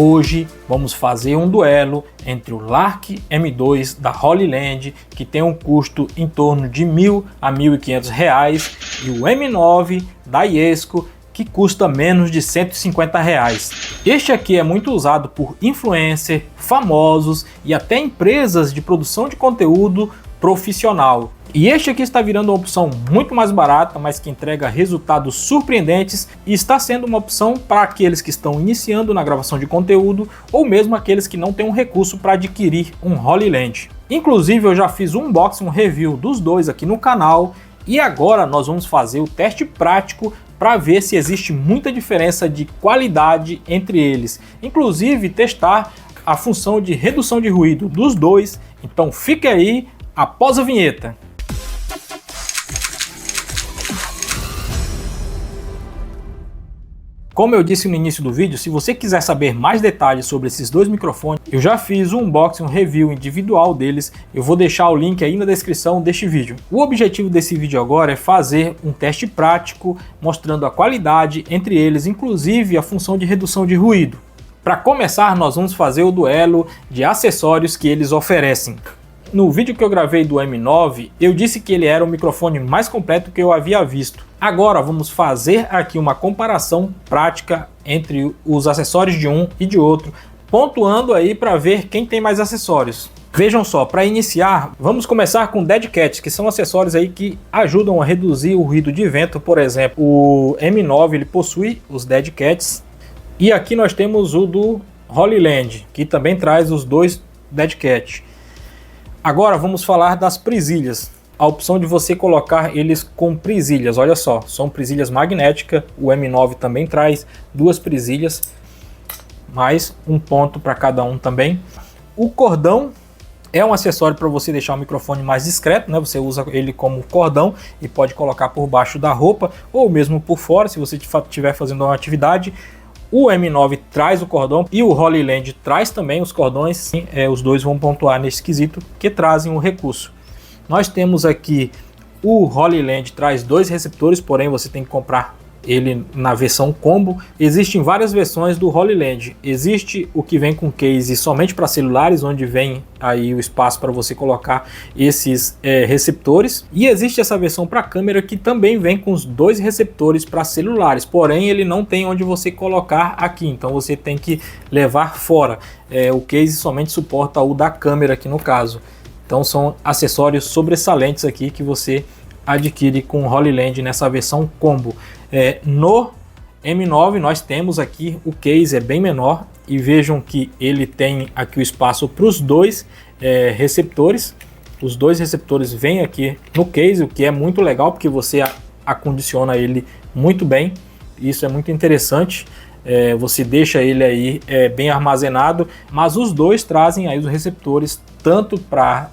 Hoje vamos fazer um duelo entre o Lark M2 da Holy Land, que tem um custo em torno de R$1.000 a R$1.500, e o M9 da Iesco, que custa menos de R$150. Este aqui é muito usado por influencers, famosos e até empresas de produção de conteúdo profissional. E este aqui está virando uma opção muito mais barata, mas que entrega resultados surpreendentes e está sendo uma opção para aqueles que estão iniciando na gravação de conteúdo ou mesmo aqueles que não têm um recurso para adquirir um Holy Land. Inclusive eu já fiz um unboxing, um review dos dois aqui no canal e agora nós vamos fazer o teste prático para ver se existe muita diferença de qualidade entre eles. Inclusive testar a função de redução de ruído dos dois. Então fique aí após a vinheta. Como eu disse no início do vídeo, se você quiser saber mais detalhes sobre esses dois microfones, eu já fiz um unboxing, um review individual deles, eu vou deixar o link aí na descrição deste vídeo. O objetivo desse vídeo agora é fazer um teste prático, mostrando a qualidade entre eles, inclusive a função de redução de ruído. Para começar, nós vamos fazer o duelo de acessórios que eles oferecem. No vídeo que eu gravei do M9, eu disse que ele era o microfone mais completo que eu havia visto. Agora vamos fazer aqui uma comparação prática entre os acessórios de um e de outro, pontuando aí para ver quem tem mais acessórios. Vejam só, para iniciar, vamos começar com Dead Cat, que são acessórios aí que ajudam a reduzir o ruído de vento. Por exemplo, o M9 ele possui os Dead Cats, e aqui nós temos o do Holy Land, que também traz os dois Dead Cat. Agora vamos falar das presilhas. A opção de você colocar eles com presilhas, olha só, são presilhas magnéticas. O M9 também traz duas presilhas, mais um ponto para cada um também. O cordão é um acessório para você deixar o microfone mais discreto, né? Você usa ele como cordão e pode colocar por baixo da roupa ou mesmo por fora, se você estiver fazendo uma atividade. O M9 traz o cordão e o Holy Land traz também os cordões. Os dois vão pontuar nesse quesito, que trazem o recurso. Nós temos aqui o Holy Land, traz dois receptores, porém você tem que comprar ele na versão combo. Existem várias versões do Holy Land. Existe o que vem com case somente para celulares, onde vem aí o espaço para você colocar esses receptores. E existe essa versão para câmera que também vem com os dois receptores para celulares, porém ele não tem onde você colocar aqui, então você tem que levar fora. O case somente suporta o da câmera aqui no caso. Então são acessórios sobressalentes aqui que você adquire com o Holy Land nessa versão combo. No M9 nós temos aqui o case é bem menor e vejam que ele tem aqui o espaço para os dois receptores. Os dois receptores vêm aqui no case, o que é muito legal porque você acondiciona ele muito bem. Isso é muito interessante. Você deixa ele aí bem armazenado, mas os dois trazem aí os receptores tanto para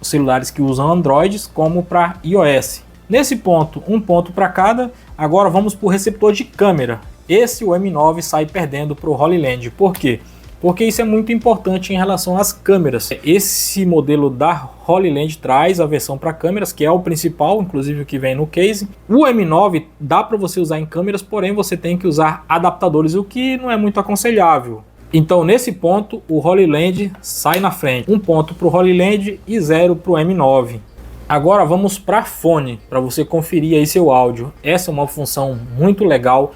celulares que usam Androids como para iOS. Nesse ponto, um ponto para cada. Agora vamos para o receptor de câmera. Esse o M9 sai perdendo para o Holy Land. Por quê? Porque isso é muito importante em relação às câmeras. Esse modelo da Holy Land traz a versão para câmeras, que é o principal, inclusive o que vem no case. O M9 dá para você usar em câmeras, porém você tem que usar adaptadores, o que não é muito aconselhável. Então nesse ponto o Holy Land sai na frente. Um ponto para o Holy Land e 0 para o M9. Agora vamos para fone, para você conferir aí seu áudio. Essa é uma função muito legal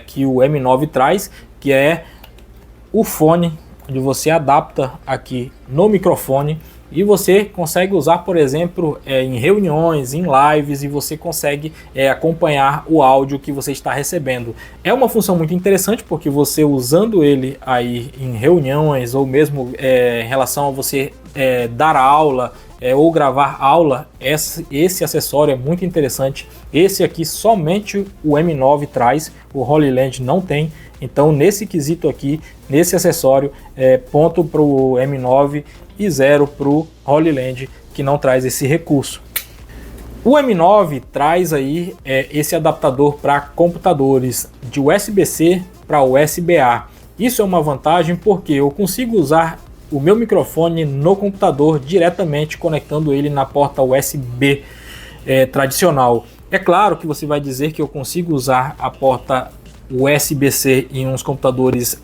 que o M9 traz, que é o fone, onde você adapta aqui no microfone e você consegue usar, por exemplo, em reuniões, em lives, e você consegue acompanhar o áudio que você está recebendo. É uma função muito interessante porque você usando ele aí em reuniões ou mesmo em relação a você dar aula ou gravar aula, esse acessório é muito interessante. Esse aqui somente o M9 traz, o Holy Land não tem. Então nesse quesito aqui, nesse acessório, ponto para o M9 e 0 para o Holy Land, que não traz esse recurso. O M9 traz aí esse adaptador para computadores de USB-C para USB-A. Isso é uma vantagem porque eu consigo usar o meu microfone no computador diretamente conectando ele na porta USB tradicional. É claro que você vai dizer que eu consigo usar a porta USB-C em uns computadores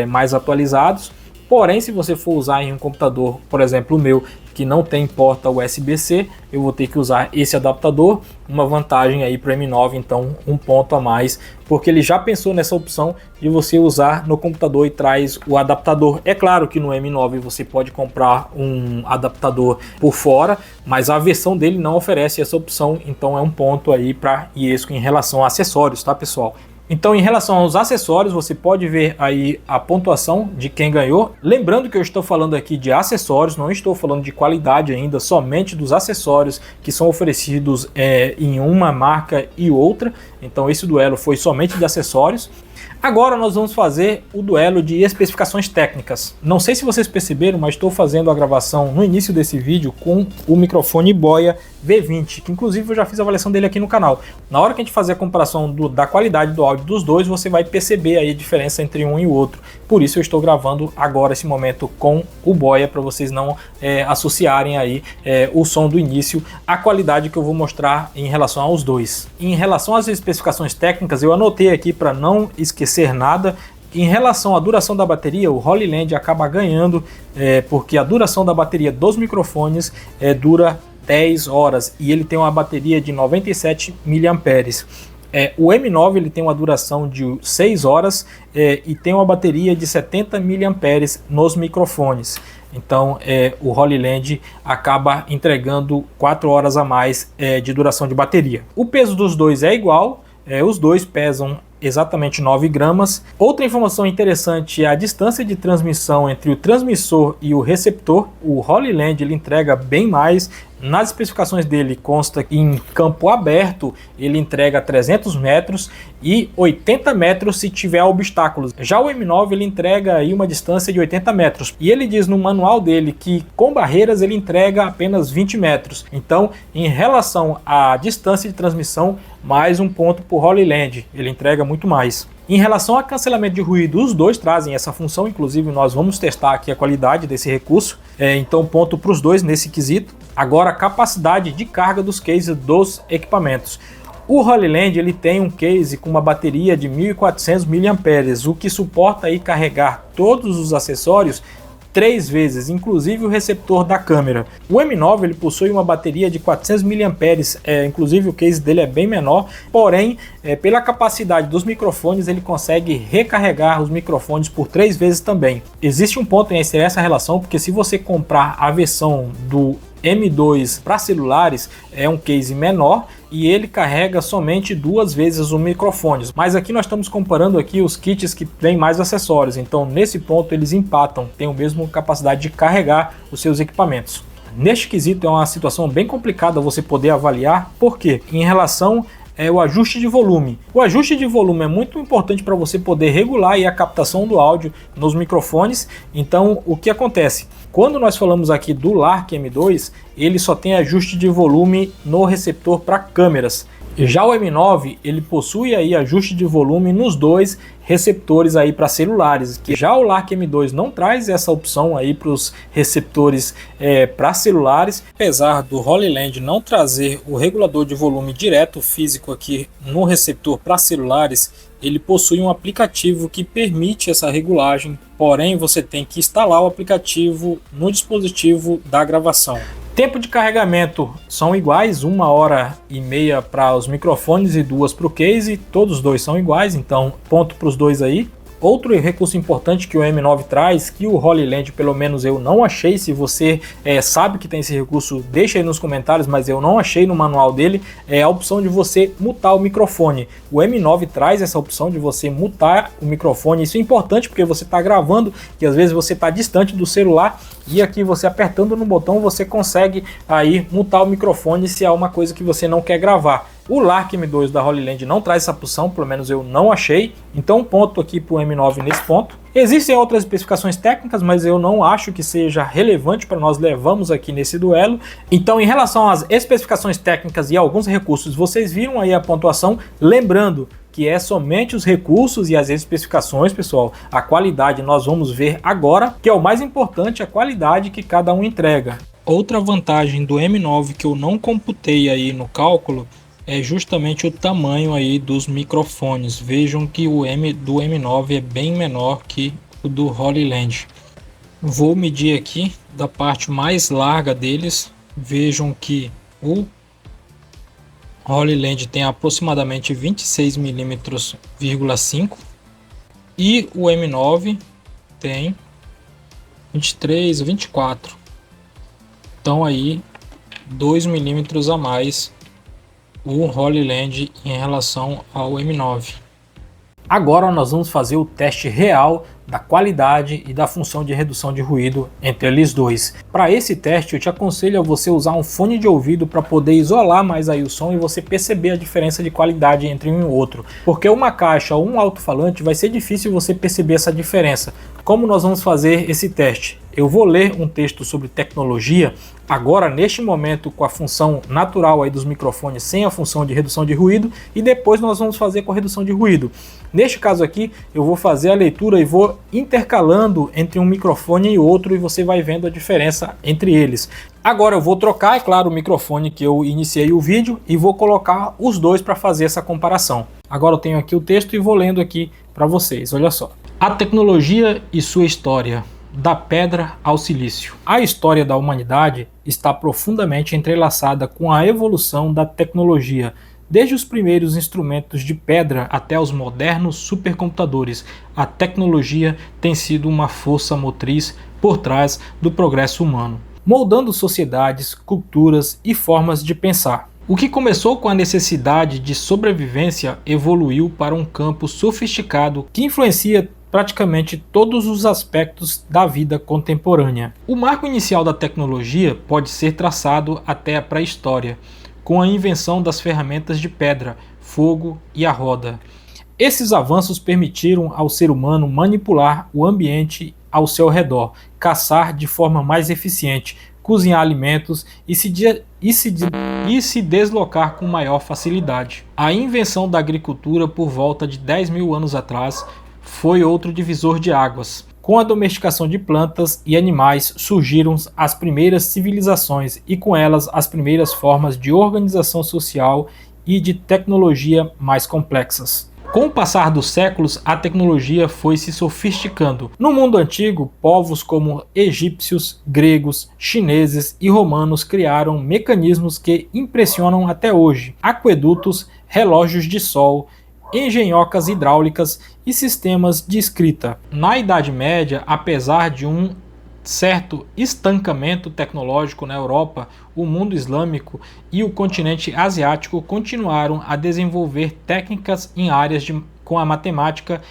mais atualizados. Porém, se você for usar em um computador, por exemplo, o meu, que não tem porta USB-C, eu vou ter que usar esse adaptador. Uma vantagem aí para o M9, então um ponto a mais, porque ele já pensou nessa opção de você usar no computador e traz o adaptador. É claro que no M9 você pode comprar um adaptador por fora, mas a versão dele não oferece essa opção, então é um ponto aí para Iesco em relação a acessórios, tá, pessoal? Então, em relação aos acessórios, você pode ver aí a pontuação de quem ganhou. Lembrando que eu estou falando aqui de acessórios, não estou falando de qualidade ainda, somente dos acessórios que são oferecidos em uma marca e outra. Então, esse duelo foi somente de acessórios. Agora nós vamos fazer o duelo de especificações técnicas. Não sei se vocês perceberam, mas estou fazendo a gravação no início desse vídeo com o microfone Boya V20, que inclusive eu já fiz a avaliação dele aqui no canal. Na hora que a gente fazer a comparação da qualidade do áudio dos dois, você vai perceber aí a diferença entre um e o outro. Por isso eu estou gravando agora esse momento com o Boya, para vocês não associarem aí o som do início à qualidade que eu vou mostrar em relação aos dois. Em relação às especificações técnicas, eu anotei aqui para não esquecer nada. Em relação à duração da bateria, o Holy Land acaba ganhando, porque a duração da bateria dos microfones dura 10 horas e ele tem uma bateria de 97 mAh. O M9 ele tem uma duração de 6 horas e tem uma bateria de 70 mAh nos microfones. Então o Holy Land acaba entregando 4 horas a mais de duração de bateria. O peso dos dois é igual, os dois pesam exatamente 9 gramas. Outra informação interessante é a distância de transmissão entre o transmissor e o receptor. O Holy Land ele entrega bem mais. Nas especificações dele consta que em campo aberto ele entrega 300 metros e 80 metros se tiver obstáculos. Já o M9 ele entrega aí uma distância de 80 metros. E ele diz no manual dele que com barreiras ele entrega apenas 20 metros. Então, em relação à distância de transmissão, mais um ponto para o Holy Land. Ele entrega muito mais. Em relação a cancelamento de ruído, os dois trazem essa função, inclusive nós vamos testar aqui a qualidade desse recurso, então ponto para os dois nesse quesito. Agora, a capacidade de carga dos cases dos equipamentos. O Holy Land ele tem um case com uma bateria de 1.400 mAh, o que suporta aí carregar todos os acessórios 3 vezes, inclusive o receptor da câmera. O M9 ele possui uma bateria de 400 mAh, inclusive o case dele é bem menor, porém, pela capacidade dos microfones, ele consegue recarregar os microfones por 3 vezes também. Existe um ponto em essa relação, porque se você comprar a versão do M2 para celulares, é um case menor e ele carrega somente 2 vezes o microfone. Mas aqui nós estamos comparando aqui os kits que têm mais acessórios, então nesse ponto eles empatam, têm a mesma capacidade de carregar os seus equipamentos. Neste quesito é uma situação bem complicada você poder avaliar, porque em relação o ajuste de volume. O ajuste de volume é muito importante para você poder regular aí a captação do áudio nos microfones. Então, o que acontece? Quando nós falamos aqui do Lark M2, ele só tem ajuste de volume no receptor para câmeras. Já o M9, ele possui aí ajuste de volume nos dois receptores aí para celulares, que já o Lark M2 não traz essa opção aí para os receptores para celulares. Apesar do Holy Land não trazer o regulador de volume direto físico aqui no receptor para celulares, ele possui um aplicativo que permite essa regulagem, porém você tem que instalar o aplicativo no dispositivo da gravação. Tempo de carregamento são iguais, 1h30 para os microfones e 2 para o case, todos os dois são iguais, então ponto para os dois aí. Outro recurso importante que o M9 traz, que o Holy Land pelo menos eu não achei, se você sabe que tem esse recurso, deixa aí nos comentários, mas eu não achei no manual dele, é a opção de você mutar o microfone. O M9 traz essa opção de você mutar o microfone, isso é importante porque você está gravando e às vezes você está distante do celular e aqui você apertando no botão você consegue aí mutar o microfone se há uma coisa que você não quer gravar. O Lark M2 da Holy Land não traz essa opção, pelo menos eu não achei, então ponto aqui para o M9 nesse ponto. Existem outras especificações técnicas, mas eu não acho que seja relevante para nós levarmos aqui nesse duelo. Então, em relação às especificações técnicas e alguns recursos, vocês viram aí a pontuação, lembrando que é somente os recursos e as especificações, pessoal. A qualidade nós vamos ver agora, que é o mais importante, a qualidade que cada um entrega. Outra vantagem do M9 que eu não computei aí no cálculo é justamente o tamanho aí dos microfones. Vejam que o do M9 é bem menor que o do Holy Land. Vou medir aqui da parte mais larga deles. Vejam que o Holy Land tem aproximadamente 26 mm,5 e o M9 tem 23, 24. Então aí 2 milímetros a mais o Holy Land em relação ao M9. Agora nós vamos fazer o teste real da qualidade e da função de redução de ruído entre eles dois. Para esse teste eu te aconselho a você usar um fone de ouvido para poder isolar mais aí o som e você perceber a diferença de qualidade entre um e outro. Porque uma caixa ou um alto-falante vai ser difícil você perceber essa diferença. Como nós vamos fazer esse teste? Eu vou ler um texto sobre tecnologia, agora neste momento com a função natural aí dos microfones sem a função de redução de ruído, e depois nós vamos fazer com a redução de ruído. Neste caso aqui eu vou fazer a leitura e vou intercalando entre um microfone e outro e você vai vendo a diferença entre eles. Agora eu vou trocar, é claro, o microfone que eu iniciei o vídeo e vou colocar os dois para fazer essa comparação. Agora eu tenho aqui o texto e vou lendo aqui para vocês, olha só. A tecnologia e sua história, da pedra ao silício. A história da humanidade está profundamente entrelaçada com a evolução da tecnologia, desde os primeiros instrumentos de pedra até os modernos supercomputadores. A tecnologia tem sido uma força motriz por trás do progresso humano, moldando sociedades, culturas e formas de pensar. O que começou com a necessidade de sobrevivência evoluiu para um campo sofisticado que influencia praticamente todos os aspectos da vida contemporânea. O marco inicial da tecnologia pode ser traçado até a pré-história, com a invenção das ferramentas de pedra, fogo e a roda. Esses avanços permitiram ao ser humano manipular o ambiente ao seu redor, caçar de forma mais eficiente, cozinhar alimentos e se deslocar com maior facilidade. A invenção da agricultura por volta de 10 mil anos atrás foi outro divisor de águas. Com a domesticação de plantas e animais surgiram as primeiras civilizações e com elas as primeiras formas de organização social e de tecnologia mais complexas. Com o passar dos séculos, a tecnologia foi se sofisticando. No mundo antigo, povos como egípcios, gregos, chineses e romanos criaram mecanismos que impressionam até hoje: aquedutos, relógios de sol, engenhocas hidráulicas e sistemas de escrita. Na Idade Média, apesar de um certo estancamento tecnológico na Europa, o mundo islâmico e o continente asiático continuaram a desenvolver técnicas em áreas com a matemática,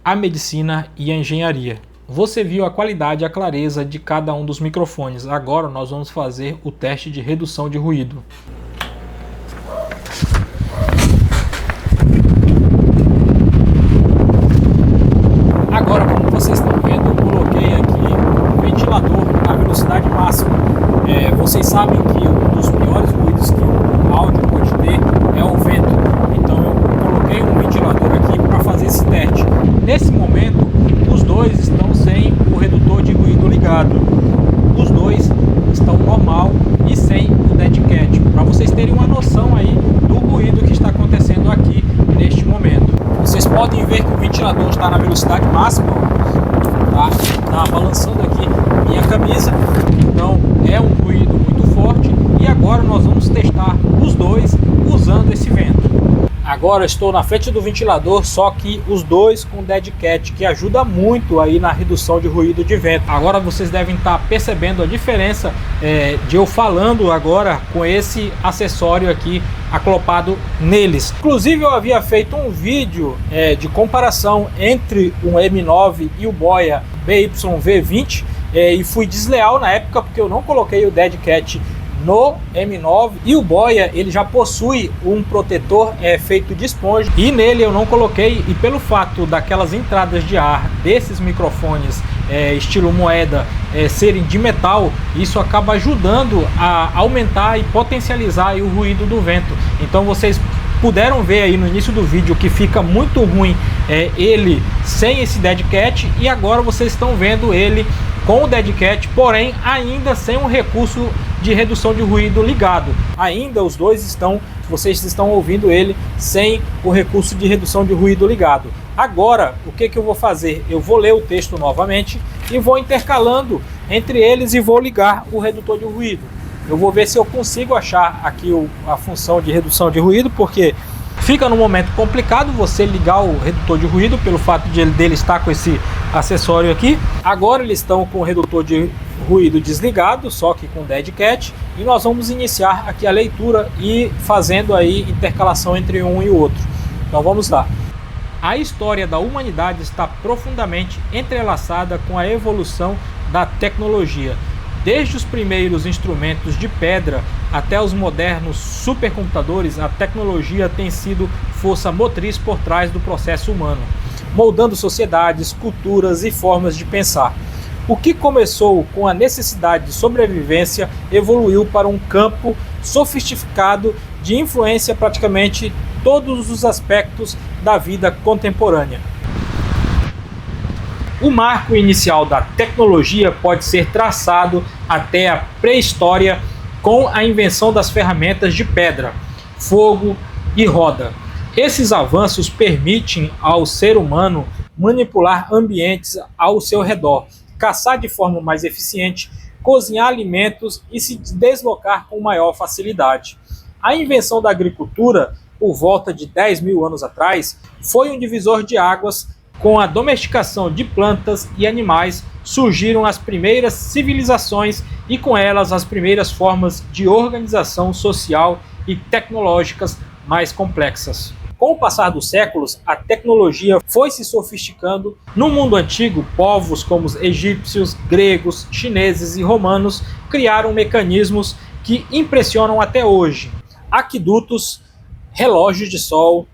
a medicina e a engenharia. Você viu a qualidade e a clareza de cada um dos microfones. Agora nós vamos fazer o teste de redução de ruído. Agora, como vocês estão vendo, eu coloquei aqui o ventilador na velocidade máxima. Vocês sabem que um dos piores ruídos que um áudio pode ter é o vento. Então eu coloquei um ventilador aqui para fazer esse teste. Nesse momento, os dois estão sem o redutor de ruído ligado. Os dois estão normal e sem o dead cat. Para vocês terem uma noção aí do ruído que está acontecendo aqui neste momento. Vocês podem ver que o ventilador está na velocidade máxima, tá balançando aqui minha camisa, então é um ruído muito forte. E agora nós vamos testar os dois usando esse vento. Agora estou na frente do ventilador, só que os dois com dead cat, que ajuda muito aí na redução de ruído de vento. Agora vocês devem estar percebendo a diferença de eu falando agora com esse acessório aqui acoplado neles. Inclusive eu havia feito um vídeo de comparação entre o M9 e o Boya BYV20 e fui desleal na época porque eu não coloquei o dead cat no M9, e o Boya ele já possui um protetor feito de esponja e nele eu não coloquei, e pelo fato daquelas entradas de ar desses microfones estilo moeda serem de metal, isso acaba ajudando a aumentar e potencializar aí o ruído do vento. Então vocês puderam ver aí no início do vídeo que fica muito ruim ele sem esse dead cat, e agora vocês estão vendo ele com o dead cat, porém ainda sem um recurso de redução de ruído ligado. Ainda os dois estão vocês estão ouvindo ele sem o recurso de redução de ruído ligado. Agora, o que eu vou fazer? Eu vou ler o texto novamente e vou intercalando entre eles e vou ligar o redutor de ruído. Eu vou ver se eu consigo achar aqui a função de redução de ruído, porque fica num momento complicado você ligar o redutor de ruído pelo fato dele estar com esse acessório aqui. Agora eles estão com o redutor de ruído desligado, só que com dead cat, e nós vamos iniciar aqui a leitura e fazendo aí intercalação entre um e o outro. Então vamos lá. A história da humanidade está profundamente entrelaçada com a evolução da tecnologia. Desde os primeiros instrumentos de pedra até os modernos supercomputadores, a tecnologia tem sido força motriz por trás do processo humano, moldando sociedades, culturas e formas de pensar. O que começou com a necessidade de sobrevivência evoluiu para um campo sofisticado de influência praticamente todos os aspectos da vida contemporânea. O marco inicial da tecnologia pode ser traçado até a pré-história com a invenção das ferramentas de pedra, fogo e roda. Esses avanços permitem ao ser humano manipular ambientes ao seu redor, caçar de forma mais eficiente, cozinhar alimentos e se deslocar com maior facilidade. A invenção da agricultura, por volta de 10 mil anos atrás, foi um divisor de águas. Com a domesticação de plantas e animais, surgiram as primeiras civilizações e com elas as primeiras formas de organização social e tecnológicas mais complexas. Com o passar dos séculos, a tecnologia foi se sofisticando. No mundo antigo, povos como os egípcios, gregos, chineses e romanos criaram mecanismos que impressionam até hoje: aquedutos, relógios de sol,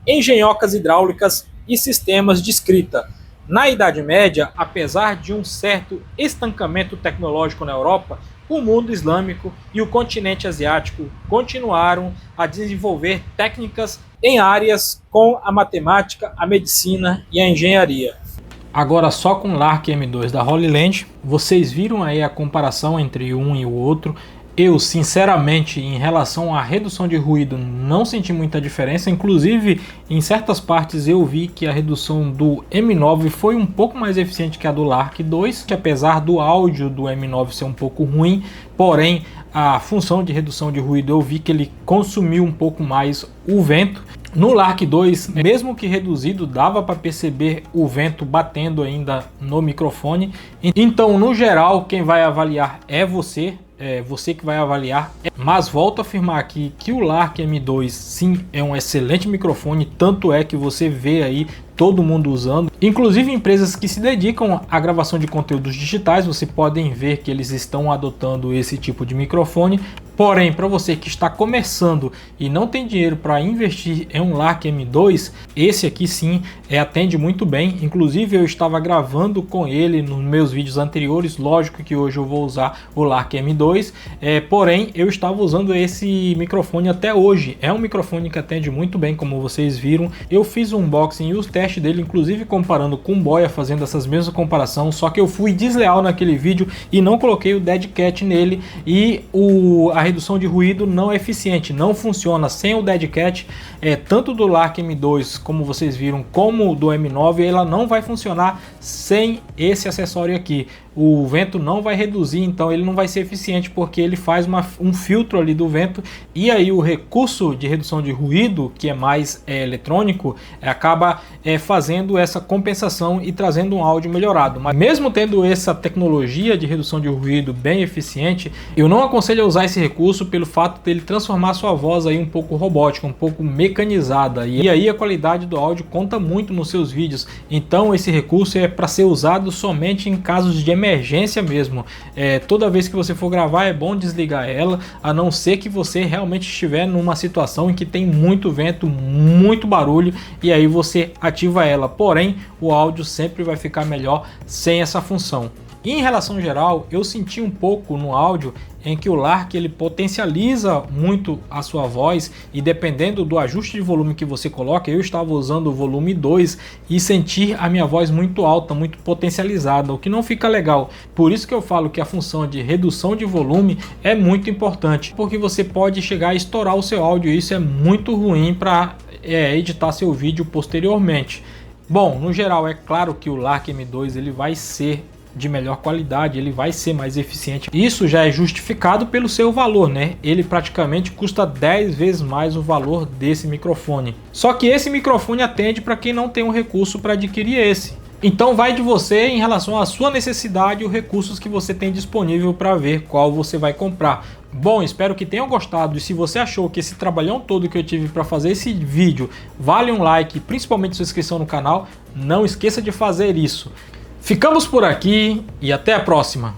engenhocas hidráulicas e sistemas de escrita. Na Idade Média, apesar de um certo estancamento tecnológico na Europa, o mundo islâmico e o continente asiático continuaram a desenvolver técnicas em áreas com a matemática, a medicina e a engenharia. Agora só com o Lark M2 da Holy Land, vocês viram aí a comparação entre um e o outro. Eu, sinceramente, em relação à redução de ruído, não senti muita diferença. Inclusive, em certas partes eu vi que a redução do M9 foi um pouco mais eficiente que a do Lark 2, que apesar do áudio do M9 ser um pouco ruim, porém, a função de redução de ruído eu vi que ele consumiu um pouco mais o vento. No Lark 2, mesmo que reduzido, dava para perceber o vento batendo ainda no microfone. Então, no geral, quem vai avaliar é você. Você que vai avaliar, mas volto a afirmar aqui que o Lark M2 sim é um excelente microfone, tanto é que você vê aí todo mundo usando, inclusive empresas que se dedicam à gravação de conteúdos digitais, você podem ver que eles estão adotando esse tipo de microfone. Porém, para você que está começando e não tem dinheiro para investir em um Lark M2, esse aqui sim atende muito bem. Inclusive eu estava gravando com ele nos meus vídeos anteriores, lógico que hoje eu vou usar o Lark M2, porém eu estava usando esse microfone até hoje. É um microfone que atende muito bem, como vocês viram. Eu fiz um unboxing e os testes dele, inclusive comparando com o Boya, fazendo essas mesmas comparações, só que eu fui desleal naquele vídeo e não coloquei o dead cat nele, e a redução de ruído não é eficiente, não funciona sem o dead cat. Tanto do Lark M2, como vocês viram, como do M9, ela não vai funcionar sem esse acessório aqui. O vento não vai reduzir, então ele não vai ser eficiente, porque ele faz um filtro ali do vento, e aí o recurso de redução de ruído, que é mais eletrônico, acaba fazendo essa compensação e trazendo um áudio melhorado. Mas mesmo tendo essa tecnologia de redução de ruído bem eficiente, eu não aconselho a usar esse recurso pelo fato dele transformar sua voz aí um pouco robótica, um pouco mecanizada, e aí a qualidade do áudio conta muito nos seus vídeos. Então esse recurso é para ser usado somente em casos de emergência mesmo. Toda vez que você for gravar é bom desligar ela, a não ser que você realmente estiver numa situação em que tem muito vento, muito barulho, e aí você ativa ela. Porém, o áudio sempre vai ficar melhor sem essa função. E em relação geral, eu senti um pouco no áudio em que o Lark ele potencializa muito a sua voz e dependendo do ajuste de volume que você coloca, eu estava usando o volume 2 e senti a minha voz muito alta, muito potencializada, o que não fica legal. Por isso que eu falo que a função de redução de volume é muito importante, porque você pode chegar a estourar o seu áudio e isso é muito ruim para editar seu vídeo posteriormente. Bom, no geral é claro que o Lark M2 ele vai ser de melhor qualidade, ele vai ser mais eficiente. Isso já é justificado pelo seu valor, né? Ele praticamente custa 10 vezes mais o valor desse microfone. Só que esse microfone atende para quem não tem um recurso para adquirir esse. Então vai de você em relação à sua necessidade e os recursos que você tem disponível para ver qual você vai comprar. Bom, espero que tenham gostado e se você achou que esse trabalhão todo que eu tive para fazer esse vídeo vale um like e principalmente sua inscrição no canal, não esqueça de fazer isso. Ficamos por aqui e até a próxima!